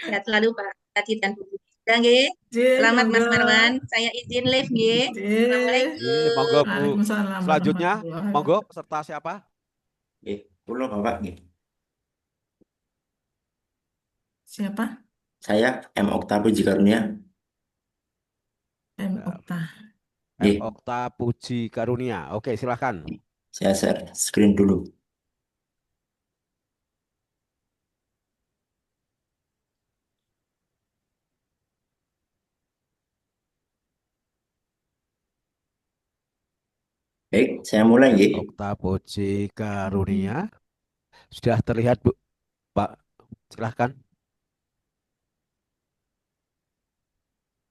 Sehat selalu Pak Tati dan Bu Budi. Udah nggih. Jin, Selamat monggo. Mas Marwan. Saya izin live nggih. Jin. Assalamualaikum. Monggo Bu. Waalaikumsalam Selanjutnya, warahmatullahi monggo wabarakatuh. peserta siapa? Nggih, kula Bapak nggih. Siapa? Saya M. Okta Puji Karunia. M. Bentar. Okta. M. Nggih, Okta Puji Karunia. Oke, silahkan. saya share screen dulu. Baik, saya mulai nggih. Okta Puji Karunia. Sudah terlihat Bu, Pak. Silahkan.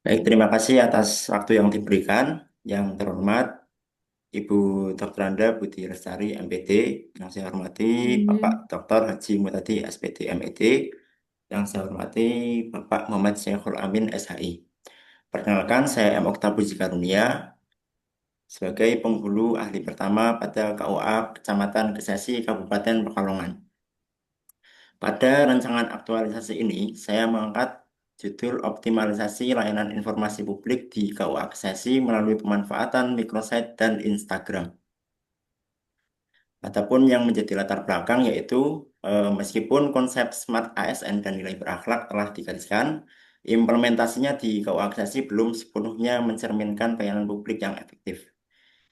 Baik, terima kasih atas waktu yang diberikan. Yang terhormat Ibu Dr. Anda Budi Lestari, MPD. Yang saya hormati Bapak Jin. Dr. Haji Mutadi, SPD, MED. Yang saya hormati Bapak Muhammad Syekhul Amin, SHI. Perkenalkan, saya M. Okta Puji Karunia sebagai penghulu ahli pertama pada KUA Kecamatan Kesesi, Kabupaten Pekalongan. Pada rancangan aktualisasi ini, saya mengangkat judul optimalisasi layanan informasi publik di KUA Kesesi melalui pemanfaatan microsite dan Instagram. Adapun yang menjadi latar belakang yaitu meskipun konsep Smart ASN dan nilai berakhlak telah digariskan, implementasinya di KUA Kesesi belum sepenuhnya mencerminkan pelayanan publik yang efektif.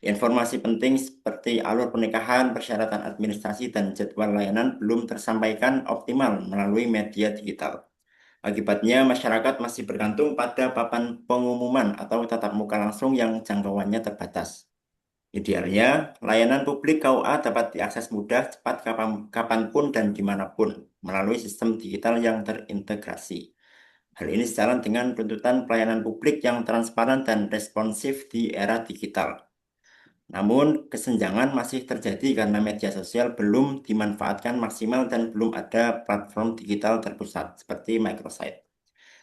Informasi penting seperti alur pernikahan, persyaratan administrasi, dan jadwal layanan belum tersampaikan optimal melalui media digital. Akibatnya, masyarakat masih bergantung pada papan pengumuman atau tatap muka langsung yang jangkauannya terbatas. Idealnya, layanan publik KUA dapat diakses mudah, cepat, kapanpun, dan dimanapun melalui sistem digital yang terintegrasi. Hal ini sejalan dengan tuntutan pelayanan publik yang transparan dan responsif di era digital. Namun, kesenjangan masih terjadi karena media sosial belum dimanfaatkan maksimal dan belum ada platform digital terpusat seperti microsite.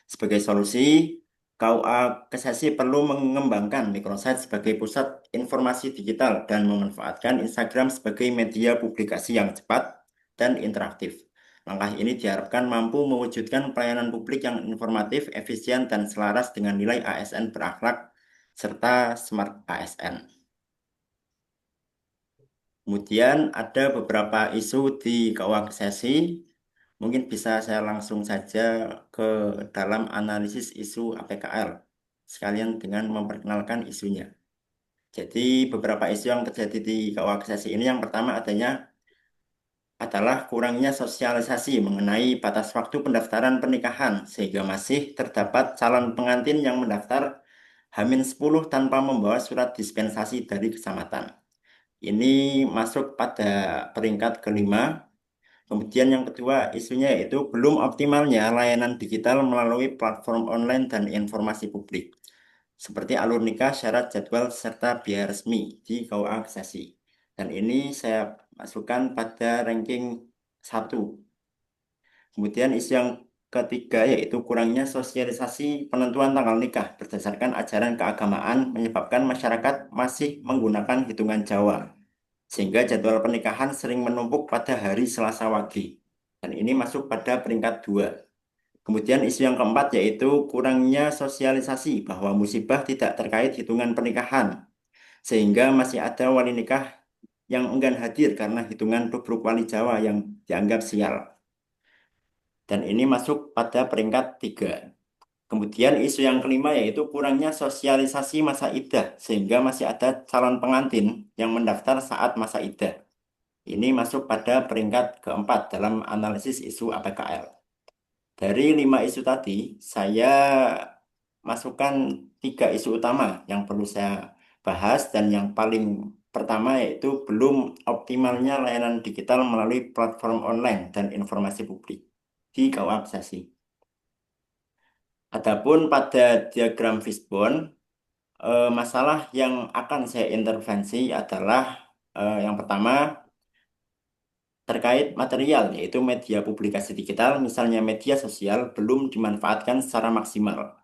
Sebagai solusi, KUA Kesesi perlu mengembangkan microsite sebagai pusat informasi digital dan memanfaatkan Instagram sebagai media publikasi yang cepat dan interaktif. Langkah ini diharapkan mampu mewujudkan pelayanan publik yang informatif, efisien, dan selaras dengan nilai ASN berakhlak serta smart ASN. Kemudian ada beberapa isu di keuangan sesi. Mungkin bisa saya langsung saja ke dalam analisis isu APKL, sekalian dengan memperkenalkan isunya. Jadi beberapa isu yang terjadi di keuangan sesi ini, yang pertama adalah kurangnya sosialisasi mengenai batas waktu pendaftaran pernikahan, sehingga masih terdapat calon pengantin yang mendaftar H-10 tanpa membawa surat dispensasi dari kecamatan. Ini masuk pada peringkat kelima. Kemudian yang kedua isunya yaitu belum optimalnya layanan digital melalui platform online dan informasi publik. Seperti alur nikah, syarat jadwal, serta biaya resmi di KUA Aksesi. Dan ini saya masukkan pada ranking 1. Kemudian isu yang ketiga yaitu kurangnya sosialisasi penentuan tanggal nikah berdasarkan ajaran keagamaan menyebabkan masyarakat masih menggunakan hitungan Jawa sehingga jadwal pernikahan sering menumpuk pada hari Selasa Wage. Dan ini masuk pada peringkat 2. Kemudian isu yang keempat yaitu kurangnya sosialisasi bahwa musibah tidak terkait hitungan pernikahan, sehingga masih ada wali nikah yang enggan hadir karena hitungan tubruk wali Jawa yang dianggap sial. Dan ini masuk pada peringkat 3. Kemudian isu yang kelima yaitu kurangnya sosialisasi masa idah, sehingga masih ada calon pengantin yang mendaftar saat masa idah. Ini masuk pada peringkat keempat dalam analisis isu APKL. Dari 5 isu tadi, saya masukkan 3 isu utama yang perlu saya bahas dan yang paling pertama yaitu belum optimalnya layanan digital melalui platform online dan informasi publik di KUA Aksesi. Adapun pada diagram fishbone, masalah yang akan saya intervensi adalah yang pertama terkait material, yaitu media publikasi digital, misalnya media sosial, belum dimanfaatkan secara maksimal.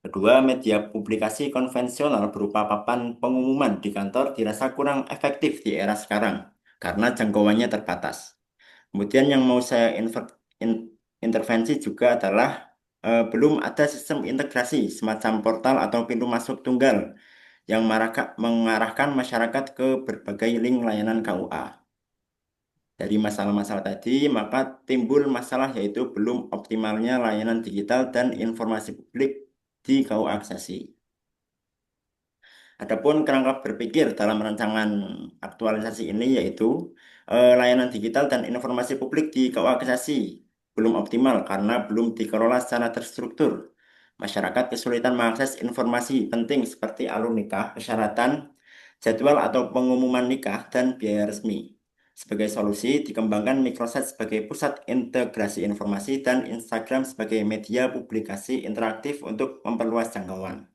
Kedua, media publikasi konvensional berupa papan pengumuman di kantor dirasa kurang efektif di era sekarang karena jangkauannya terbatas. Kemudian yang mau saya intervensi juga adalah belum ada sistem integrasi semacam portal atau pintu masuk tunggal yang mengarahkan masyarakat ke berbagai link layanan KUA. Dari masalah-masalah tadi, maka timbul masalah yaitu belum optimalnya layanan digital dan informasi publik di KUA Aksesi. Adapun kerangka berpikir dalam rancangan aktualisasi ini yaitu layanan digital dan informasi publik di KUA Aksesi belum optimal karena belum dikelola secara terstruktur. Masyarakat kesulitan mengakses informasi penting seperti alur nikah, persyaratan, jadwal atau pengumuman nikah, dan biaya resmi. Sebagai solusi, dikembangkan Microset sebagai pusat integrasi informasi dan Instagram sebagai media publikasi interaktif untuk memperluas jangkauan.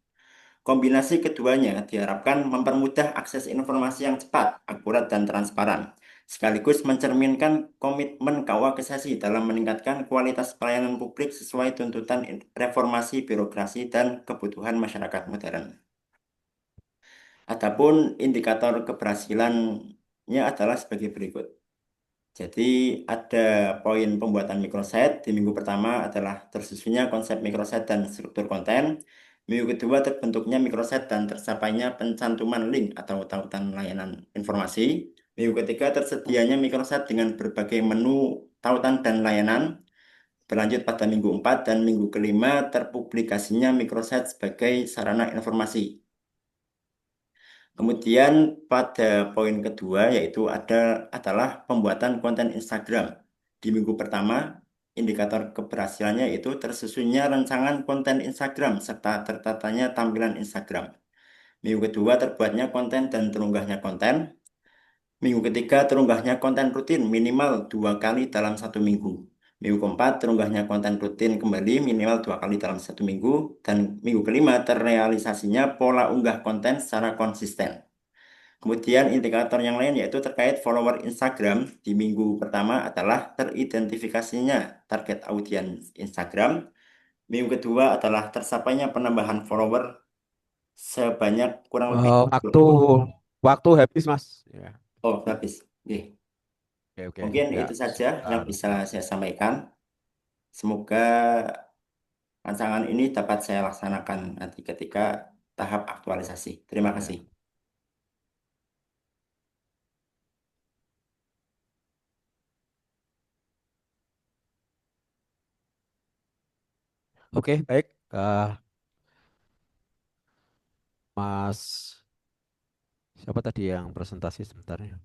Kombinasi keduanya diharapkan mempermudah akses informasi yang cepat, akurat, dan transparan, sekaligus mencerminkan komitmen KUA Aksesi dalam meningkatkan kualitas pelayanan publik sesuai tuntutan reformasi birokrasi dan kebutuhan masyarakat modern. Adapun indikator keberhasilannya adalah sebagai berikut. Jadi ada poin pembuatan microsite di minggu pertama adalah tersusunnya konsep microsite dan struktur konten. Minggu kedua terbentuknya microsite dan tercapainya pencantuman link atau tautan layanan informasi. Minggu ketiga tersedianya microsite dengan berbagai menu tautan dan layanan. Berlanjut pada minggu 4 dan minggu kelima terpublikasinya microsite sebagai sarana informasi. Kemudian pada poin kedua yaitu adalah pembuatan konten Instagram. Di minggu pertama, indikator keberhasilannya yaitu tersusunnya rancangan konten Instagram serta tertatanya tampilan Instagram. Minggu kedua terbuatnya konten dan terunggahnya konten. Minggu ketiga terunggahnya konten rutin minimal 2 kali dalam 1 minggu. Minggu keempat terunggahnya konten rutin kembali minimal 2 kali dalam 1 minggu. Dan minggu kelima terrealisasinya pola unggah konten secara konsisten. Kemudian indikator yang lain yaitu terkait follower Instagram di minggu pertama adalah teridentifikasinya target audiens Instagram. Minggu kedua adalah tercapainya penambahan follower sebanyak kurang lebih Waktu waktu habis, Mas. Ya, oh habis. Oke. oke, oke. Mungkin Ya, itu saja yang sebentar. bisa saya sampaikan. Semoga rancangan ini dapat saya laksanakan nanti ketika tahap aktualisasi. Terima Ya. kasih. Oke, baik. Mas, siapa tadi yang presentasi sebentar ya?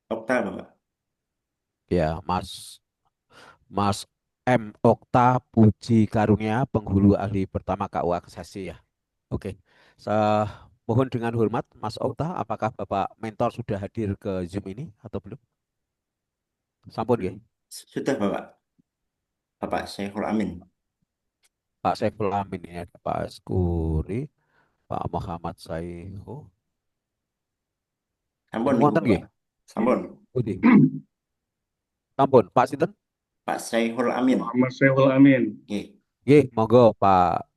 Okta, Bapak. Ya, Mas M. Okta Puji Karunia, penghulu ahli pertama KUA Aksesi ya. Oke, mohon dengan hormat, Mas Okta, apakah Bapak mentor sudah hadir ke Zoom ini atau belum? Sampun ya, Sudah, Bapak. Bapak Syekhul Amin. Pak Saiful Amin ya, Pak Askuri, Pak Muhammad Saihu. Sampun, Semua Ibu, wonten Bapak. nggih? Sampun. Putih. Sampun, Pak Sinten? Pak Syekhul Amin. Muhammad Syaiful Amin. Nggih. Nggih, monggo Pak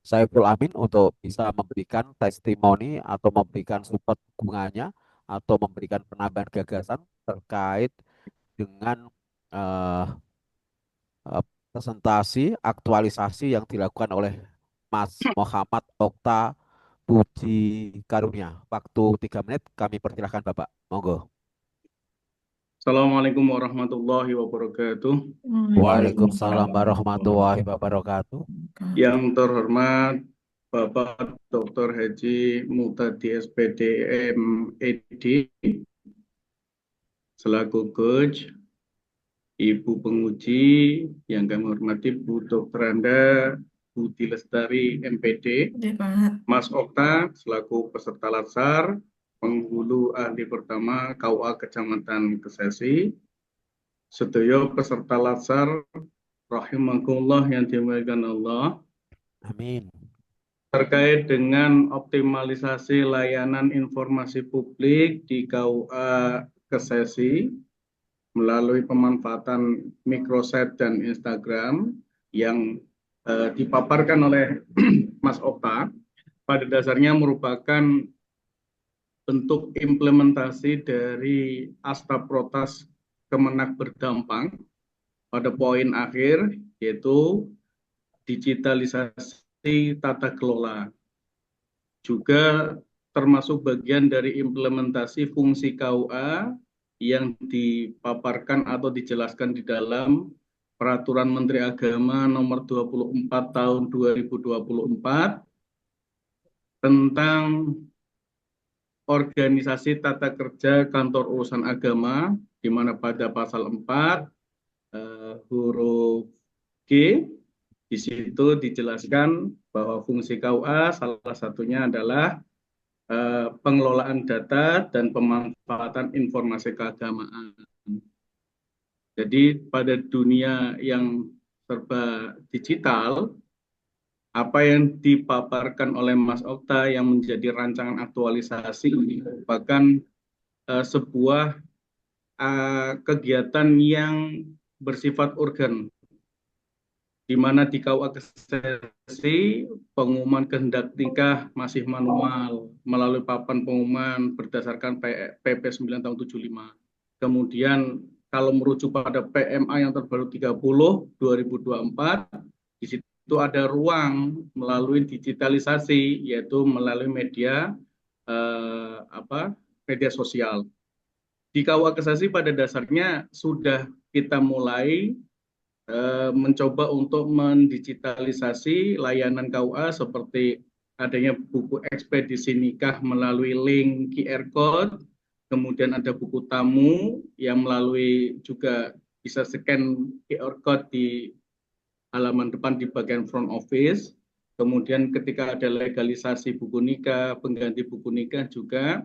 Saiful Amin untuk bisa memberikan testimoni atau memberikan support dukungannya atau memberikan penambahan gagasan terkait dengan eh, presentasi aktualisasi yang dilakukan oleh Mas Muhammad Okta Puji Karunia. Waktu 3 menit kami persilahkan Bapak. Monggo. Assalamualaikum warahmatullahi wabarakatuh. Waalaikumsalam warahmatullahi wabarakatuh. Yang terhormat Bapak Dr. Haji Muhtadi SPD MED selaku coach, Ibu penguji yang kami hormati Bu Dr. Anda Budi Lestari MPD, Mas Okta selaku peserta latsar, penghulu ahli pertama KUA Kecamatan Kesesi, sedaya peserta latsar rahimakumullah yang dimuliakan Allah, Amin. terkait dengan optimalisasi layanan informasi publik di KUA Kesesi melalui pemanfaatan microsite dan Instagram yang dipaparkan oleh Mas Okta, pada dasarnya merupakan bentuk implementasi dari Asta Protas Kemenak Berdampang pada poin akhir, yaitu digitalisasi tata kelola. Juga termasuk bagian dari implementasi fungsi KUA yang dipaparkan atau dijelaskan di dalam Peraturan Menteri Agama Nomor 24 Tahun 2024 tentang organisasi tata kerja kantor urusan agama, di mana pada pasal 4 huruf G, di situ dijelaskan bahwa fungsi KUA salah satunya adalah pengelolaan data dan pemanfaatan informasi keagamaan. Jadi pada dunia yang serba digital, apa yang dipaparkan oleh Mas Okta yang menjadi rancangan aktualisasi ini merupakan sebuah kegiatan yang bersifat urgen, di mana di KUA Kesesi pengumuman kehendak nikah masih manual melalui papan pengumuman berdasarkan PP 9 tahun 75. Kemudian kalau merujuk pada PMA yang terbaru 30 2024, di situ ada ruang melalui digitalisasi, yaitu melalui media media sosial. Di KUA Kesesi pada dasarnya sudah kita mulai mencoba untuk mendigitalisasi layanan KUA seperti adanya buku ekspedisi nikah melalui link QR code, kemudian ada buku tamu yang melalui juga bisa scan QR code di halaman depan di bagian front office. Kemudian ketika ada legalisasi buku nikah, pengganti buku nikah juga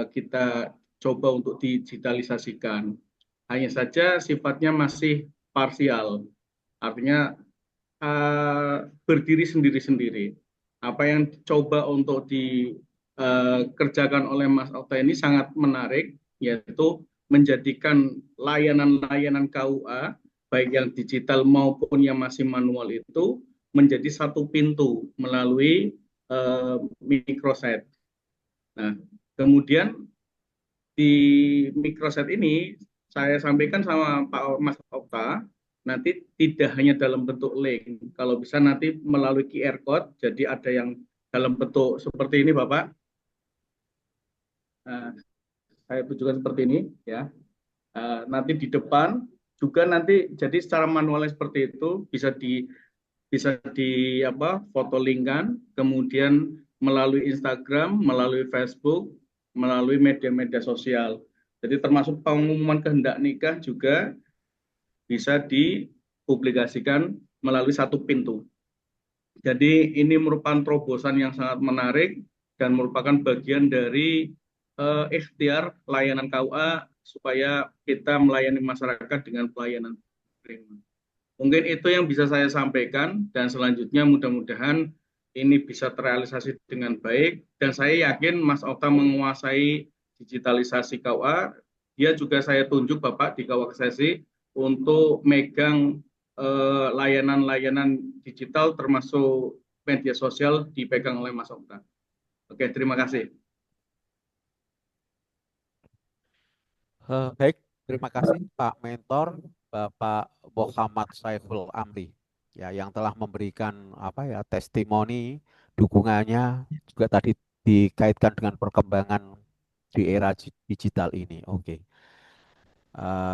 kita coba untuk digitalisasikan. Hanya saja sifatnya masih parsial, artinya berdiri sendiri-sendiri. Apa yang coba untuk dikerjakan oleh Mas Okta ini sangat menarik, yaitu menjadikan layanan-layanan KUA, baik yang digital maupun yang masih manual itu, menjadi satu pintu melalui microsite. Nah, kemudian di microsite ini saya sampaikan sama Pak Mas Okta, nanti tidak hanya dalam bentuk link, kalau bisa nanti melalui QR code, jadi ada yang dalam bentuk seperti ini Bapak. Saya tunjukkan seperti ini ya. Nanti di depan juga nanti jadi secara manualnya seperti itu bisa di foto linkan, kemudian melalui Instagram, melalui Facebook, melalui media-media sosial. Jadi termasuk pengumuman kehendak nikah juga bisa dipublikasikan melalui satu pintu. Jadi ini merupakan terobosan yang sangat menarik dan merupakan bagian dari ikhtiar layanan KUA supaya kita melayani masyarakat dengan pelayanan prima. Mungkin itu yang bisa saya sampaikan, dan selanjutnya mudah-mudahan ini bisa terrealisasi dengan baik, dan saya yakin Mas Okta menguasai digitalisasi KUA. Dia juga saya tunjuk Bapak di KUA Kesesi untuk megang layanan-layanan digital termasuk media sosial dipegang oleh Mas Okta. Oke, terima kasih. Baik, terima kasih Pak Mentor Bapak Muhammad Saiful Amri ya, yang telah memberikan testimoni dukungannya juga tadi dikaitkan dengan perkembangan di era digital ini. Oke.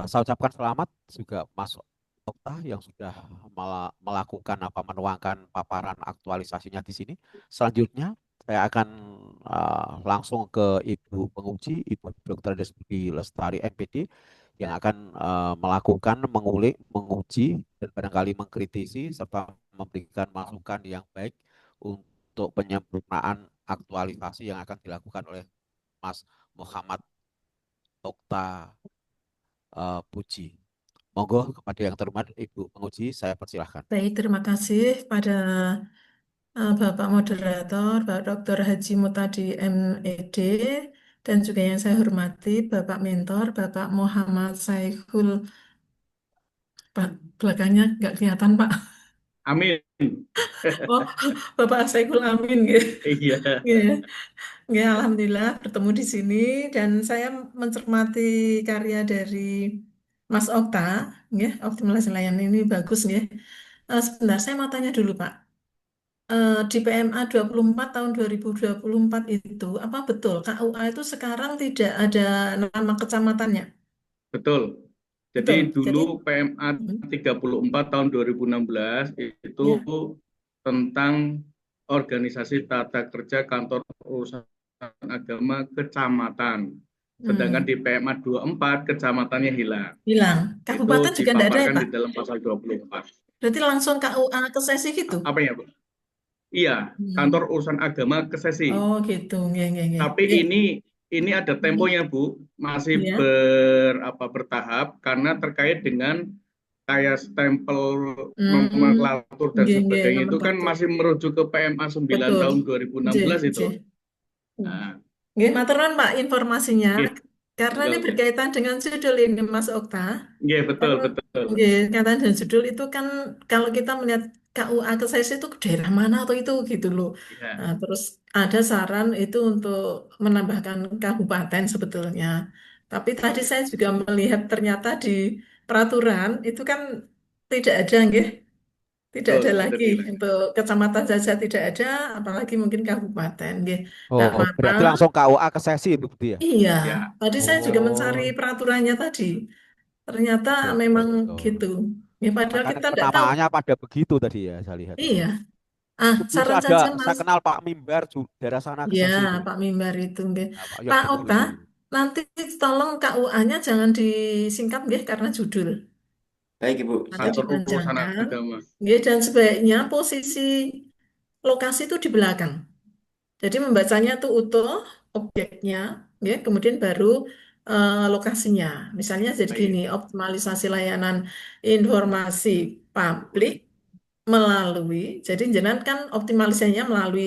Saya ucapkan selamat juga Mas Okta yang sudah melakukan menuangkan paparan aktualisasinya di sini. Selanjutnya saya akan langsung ke Ibu penguji, Ibu Dr. Desmudi Lestari MPD, yang akan melakukan mengulik, menguji, dan barangkali mengkritisi serta memberikan masukan yang baik untuk penyempurnaan aktualisasi yang akan dilakukan oleh Mas Muhammad Okta Puji. Monggo kepada yang terhormat Ibu penguji, saya persilahkan. Baik, terima kasih pada Bapak Moderator, Bapak Dr. Haji Mutadi MED, dan juga yang saya hormati Bapak Mentor, Bapak Muhammad Saiful. Pak, belakangnya nggak kelihatan Pak. Amin. Oh, Bapak Saiful Amin gitu. Iya. Ya, alhamdulillah bertemu di sini, dan saya mencermati karya dari Mas Okta, nggih, optimalisasi layanan ini bagus nggih. Sebentar, saya mau tanya dulu Pak. Di PMA 24 tahun 2024 itu, apa betul KUA itu sekarang tidak ada nama kecamatannya? Betul. Jadi Betul. dulu Jadi, PMA mm, 34 tahun 2016 itu ya, tentang organisasi tata kerja kantor urusan agama kecamatan. Sedangkan di mm, PMA 24 kecamatannya hilang. hilang. Itu Kabupaten juga tidak ada ya dipaparkan Pak? di dalam pasal 24. Berarti langsung KUA ke sesi gitu? Apa ya, Bu? Iya, kantor Hmm. urusan agama ke sesi. Oh gitu, nggih, nggih, nggih. Tapi Nggih. ini ada temponya, Bu, masih Ya, bertahap karena terkait dengan kayak stempel hmm, nomenklatur dan nggih, nggih, sebagainya itu kan nomenklatur. masih merujuk ke PMA 9 Betul. tahun Nggih, 2016 itu. nggih. Nah, Nggih, matur nuwun Pak informasinya. gitu. Karena ini Oke. berkaitan dengan judul ini Mas Okta. Iya, betul, Karena betul. nggih, kaitan dengan judul itu kan kalau kita melihat KUA Keses itu ke daerah mana atau itu gitu loh. Ya, Nah, terus ada saran itu untuk menambahkan kabupaten sebetulnya. Tapi tadi saya juga melihat ternyata di peraturan itu kan tidak ada nggih. Tidak betul, ada itu lagi dia. untuk kecamatan saja tidak ada, apalagi mungkin kabupaten. Nggih. Oh, Nah, oh, maka berarti langsung KUA ke sesi itu berarti ya? iya, Ya, tadi saya juga mencari Oh, peraturannya tadi. Ternyata memang betul. gitu. Ya, padahal Makanya kita tidak tahu. penamaannya pada begitu tadi ya, saya lihat ya. Iya. Ah, Dulu saran ada, saja saya Mas. kenal Pak Mimbar daerah sana ke Ya, sesi itu. Pak Mimbar itu. Nggih. Nah, Pak yang Pak benar Okta, itu. nanti tolong KUA-nya jangan disingkat nggih karena judul. Baik Ibu, Nanti siap. kantor urusan dipanjangkan. agama. Nggih, dan sebaiknya posisi lokasi itu di belakang. Jadi membacanya tuh utuh objeknya, ya, kemudian baru lokasinya. Misalnya jadi gini, Baik, optimalisasi layanan informasi publik melalui, jadi jenengan kan optimalisasinya melalui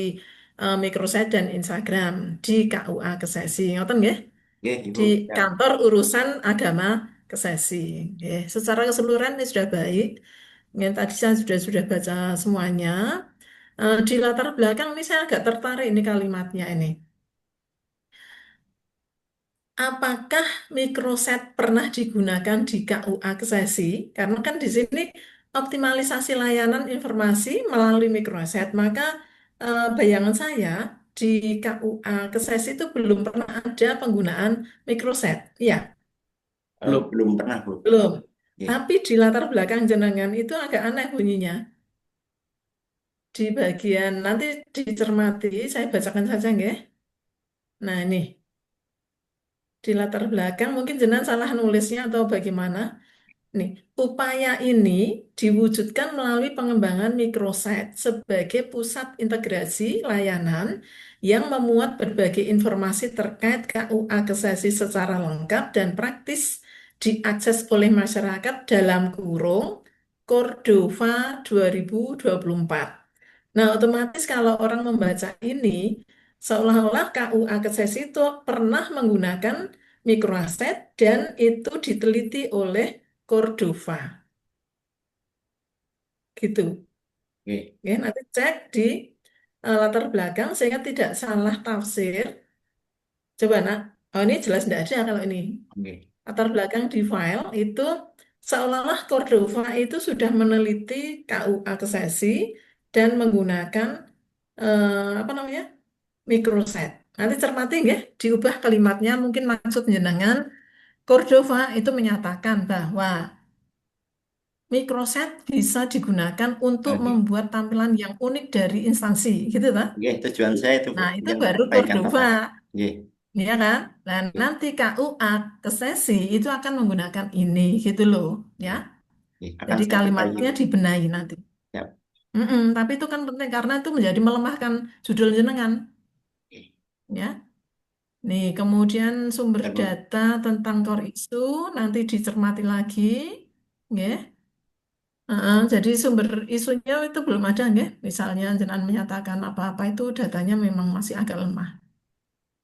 microsite dan Instagram di KUA Kesesi, ngoten ya? Oke Di Ibu, siap. kantor urusan agama Kesesi. Ya, secara keseluruhan ini sudah baik. Yang tadi saya sudah baca semuanya. Di latar belakang ini saya agak tertarik ini kalimatnya ini. Apakah microset pernah digunakan di KUA Kesesi? Karena kan di sini optimalisasi layanan informasi melalui microset, maka bayangan saya di KUA Kesesi itu belum pernah ada penggunaan microset. Iya, belum. Belum pernah Bu. belum. Oke. Tapi di latar belakang jenengan itu agak aneh bunyinya. Di bagian nanti dicermati, saya bacakan saja nggih. Nah ini. Di latar belakang mungkin jenengan salah nulisnya atau bagaimana. Nih, upaya ini diwujudkan melalui pengembangan microsite sebagai pusat integrasi layanan yang memuat berbagai informasi terkait KUA Kesesi secara lengkap dan praktis diakses oleh masyarakat dalam kurung Cordova 2024. Nah, otomatis kalau orang membaca ini, seolah-olah KUA Kesesi itu pernah menggunakan microsite dan itu diteliti oleh Cordova gitu. Oke. Ya, nanti cek di latar belakang sehingga tidak salah tafsir. Coba nak, oh ini jelas tidak ada kalau ini. Oke. Latar belakang di file itu seolah-olah Cordova itu sudah meneliti KUA Kesesi dan menggunakan apa namanya microsite. Nanti cermati ya, diubah kalimatnya mungkin maksud jenengan Cordova itu menyatakan bahwa microset bisa digunakan untuk Oke. membuat tampilan yang unik dari instansi, gitu tak? Oke, tujuan saya itu Bu, Nah, itu ingin baru menyampaikan Cordova, apa? Oke. ya kan? Dan Oke. nanti KUA ke sesi itu akan menggunakan ini, gitu loh, ya. Oke. Akan Jadi saya perbaiki kalimatnya Bu. dibenahi nanti. Siap. Tapi itu kan penting karena itu menjadi melemahkan judul jenengan, Oke. ya. Nih, kemudian sumber Ya Bu. data tentang core isu nanti dicermati lagi, ya. Jadi sumber isunya itu belum ada nggih. Misalnya jenengan menyatakan apa-apa itu datanya memang masih agak lemah.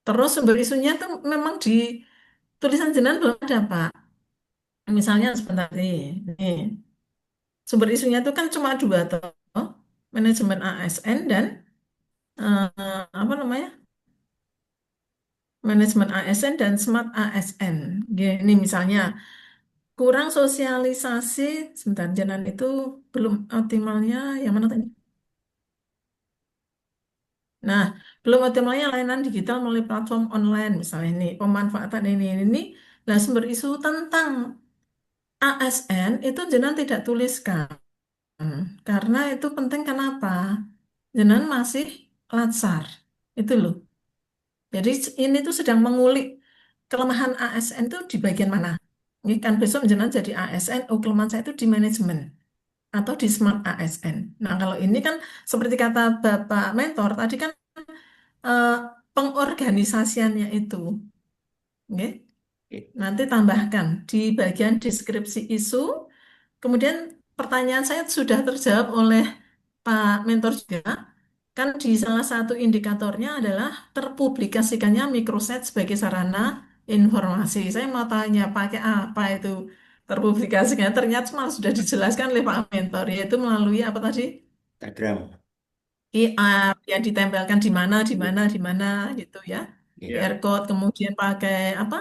Terus sumber isunya itu memang di tulisan jenengan belum ada, Pak. Misalnya sebentar nih. Sumber isunya itu kan cuma dua toh, manajemen ASN dan apa namanya? Manajemen ASN dan Smart ASN. Gini misalnya kurang sosialisasi. Sebentar, jangan itu belum optimalnya. Yang mana tadi? Nah, belum optimalnya layanan digital melalui platform online, misalnya ini, pemanfaatan ini. Nah, sumber isu tentang ASN itu jenengan tidak tuliskan. Karena itu penting kenapa? Jenengan masih latsar. Itu loh. Jadi ini tuh sedang mengulik kelemahan ASN itu di bagian mana. Ini kan besok jenengan jadi ASN, oh kelemahan saya itu di manajemen atau di smart ASN. Nah, kalau ini kan seperti kata Bapak Mentor tadi kan eh, pengorganisasiannya itu. Oke. Oke. Nanti tambahkan di bagian deskripsi isu. Kemudian pertanyaan saya sudah terjawab oleh Pak Mentor juga. Kan di salah satu indikatornya adalah terpublikasikannya microsite sebagai sarana informasi. Saya mau tanya pakai apa itu terpublikasinya? Ternyata malah sudah dijelaskan oleh Pak Mentor, yaitu melalui apa tadi? Instagram. QR yang ditempelkan di mana gitu ya. Oke. QR Ya, code kemudian pakai apa?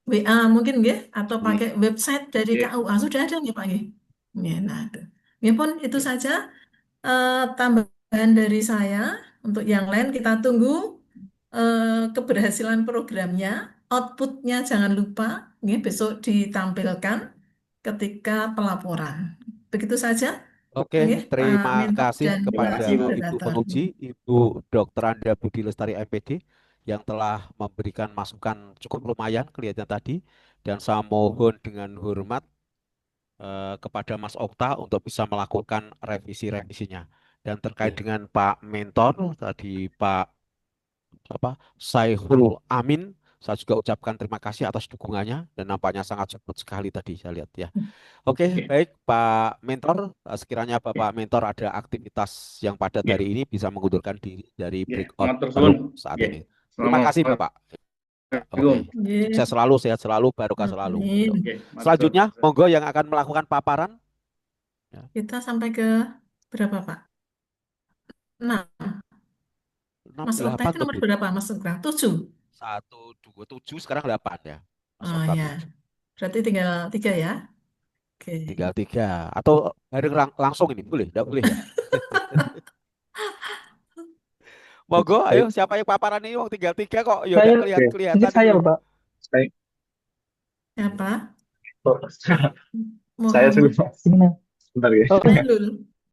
WA mungkin nggih atau pakai website dari ya. KUA sudah ada nggih Pak nggih? Ya, nah itu. Ya pun itu Ya. saja tambahan dari saya. Untuk yang lain kita tunggu keberhasilan programnya, outputnya jangan lupa nggih, besok ditampilkan ketika pelaporan. Begitu saja. Oke, Nggih, Pak terima Mentor kasih dan Terima Pak kepada kasih, Bu. Ibu Moderator. Penguji, Ibu Dr. Anda Budi Lestari MPD, yang telah memberikan masukan cukup lumayan kelihatan tadi. Dan saya mohon dengan hormat kepada Mas Okta untuk bisa melakukan revisi-revisinya. Dan terkait Oke. dengan Pak Mentor, tadi Pak Saihul Amin, saya juga ucapkan terima kasih atas dukungannya dan nampaknya sangat cepat sekali tadi saya lihat ya. Oke, Oke. baik Pak Mentor, sekiranya Bapak Mentor ada aktivitas yang padat Ya. hari ini bisa mengundurkan diri dari Ya. breakout Matur room suwun. saat Ya. ini. Terima kasih Bapak. Oke, Assalamualaikum. sukses selalu, sehat selalu, barokah selalu. Amin. Oke, matur. Selanjutnya, monggo yang akan melakukan paparan. Ya, Kita sampai ke berapa, Pak? Nah, 6, Mas Okta 8 itu nomor tuh. berapa, Mas Okta? 7. 1, 2, 7, sekarang 8 ya. Mas Oh Okta ya, 7. berarti tinggal 3 ya. Oke. Tinggal 3. Atau bareng langsung ini, boleh? Tidak boleh ya? Monggo, ayo Baik, siapa yang paparan ini? Wong tinggal 3 kok. Ya saya, udah oke. Ini kelihatan ini saya, loh. Pak. Saya, Siapa? oh, saya Muhammad dulu, Pak. Sebentar ya. Oh, Nailul.